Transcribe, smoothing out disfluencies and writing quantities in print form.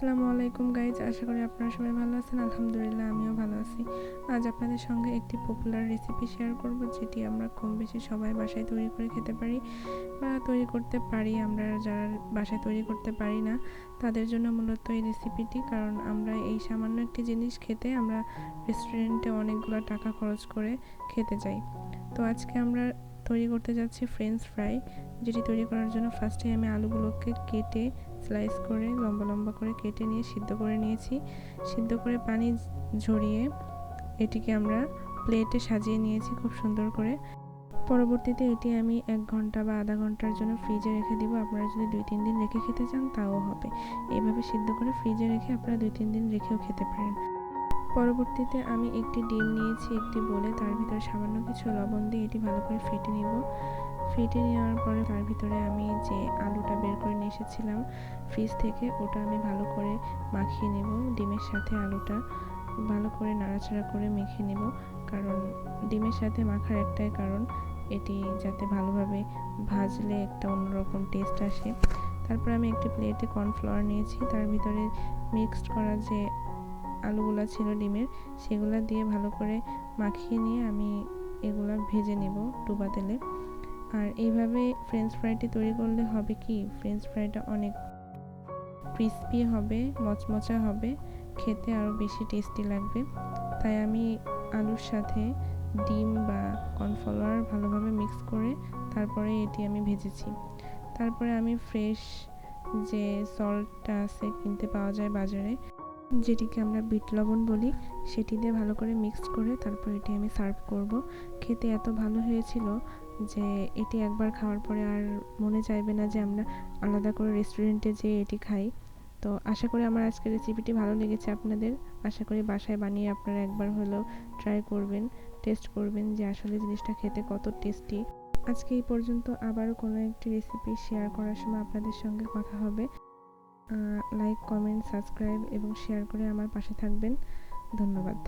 আসসালামু আলাইকুম গাইজ, আশা করি আপনারা সবাই ভালো আছেন। আলহামদুলিল্লাহ, আমিও ভালো আছি। আজ আপনাদের সঙ্গে একটি পপুলার রেসিপি শেয়ার করব, যেটি আমরা কম বেশি সবাই বাসায় তৈরি করে খেতে পারি বা তৈরি করতে পারি। আমরা যারা বাসায় তৈরি করতে পারি না তাদের জন্য মূলত এই রেসিপিটি, কারণ আমরা এই সামান্য একটি জিনিস খেতে আমরা রেস্টুরেন্টে অনেকগুলো টাকা খরচ করে খেতে যাই। তো আজকে আমরা তৈরি করতে যাচ্ছি ফ্রেঞ্চ ফ্রাই, যেটি তৈরি করার জন্য ফার্স্টে আমি আলুগুলোকে কেটে স্লাইস করে লম্বা লম্বা করে কেটে নিয়ে সিদ্ধ করে নিয়েছি। সিদ্ধ করে পানি ঝরিয়ে এটিকে আমরা প্লেটে সাজিয়ে নিয়েছি খুব সুন্দর করে। পরবর্তীতে এটি আমি 1 ঘন্টা বা আধা ঘন্টার জন্য ফ্রিজে রেখে দিব। আপনারা যদি 2-3 দিন রেখে খেতে চান তাও হবে। এইভাবে সিদ্ধ করে ফ্রিজে রেখে আপনারা 2-3 দিন রেখেও খেতে পারেন। পরবর্তীতে আমি একটি ডিম নিয়েছি একটি বলে, তার ভিতরে সামান্য কিছু লবণ দিয়ে এটি ভালো করে ফেটে নিব। ফেটে নেওয়ার পরে তার ভিতরে আমি যে আলুটা বের করে নিয়ে এসেছিলাম ফ্রিজ থেকে, ওটা আমি ভালো করে মাখিয়ে নেব। ডিমের সাথে আলুটা ভালো করে নাড়াচাড়া করে মেখে নেব, কারণ ডিমের সাথে মাখার একটাই কারণ, এটি যাতে ভালোভাবে ভাজলে একটা অন্যরকম টেস্ট আসে। তারপর আমি একটি প্লেটে কর্নফ্লাওয়ার নিয়েছি, তার ভিতরে মিক্সড করা যে আলুগুলা ছিল ডিমের, সেগুলা দিয়ে ভালো করে মাখিয়ে নিয়ে আমি এগুলা ভেজে নেব ডুবা তেলে। আর এইভাবে ফ্রেঞ্চ ফ্রাইটি তৈরি করলে হবে কি, ফ্রেঞ্চ ফ্রাইটা অনেক ক্রিস্পি হবে, মচমচা হবে, খেতে আরও বেশি টেস্টি লাগবে। তাই আমি আলুর সাথে ডিম বা কর্নফ্লাওয়ার ভালোভাবে মিক্স করে তারপরে এটি আমি ভেজেছি। তারপরে আমি ফ্রেশ যে সল্টটা আছে কিনতে পাওয়া যায় বাজারে, যেটিকে আমরা বিট লবণ বলি, সেটি দিয়ে ভালো করে মিক্সড করে তারপর এটি আমি সার্ভ করব। খেতে এত ভালো হয়েছিল যে এটি একবার খাওয়ার পরে আর মনে চাইবে না যে আমরা আলাদা করে রেস্টুরেন্টে যেয়ে এটি খাই। তো আশা করি আমার আজকের রেসিপিটি ভালো লেগেছে আপনাদের। আশা করি বাসায় বানিয়ে আপনারা একবার হলেও ট্রাই করবেন, টেস্ট করবেন যে আসলে জিনিসটা খেতে কত টেস্টি। আজকে এই পর্যন্ত, আবারও কোনো একটি রেসিপি শেয়ার করার সময় আপনাদের সঙ্গে কথা হবে। লাইক, কমেন্ট, সাবস্ক্রাইব এবং শেয়ার করে আমার পাশে থাকবেন। ধন্যবাদ।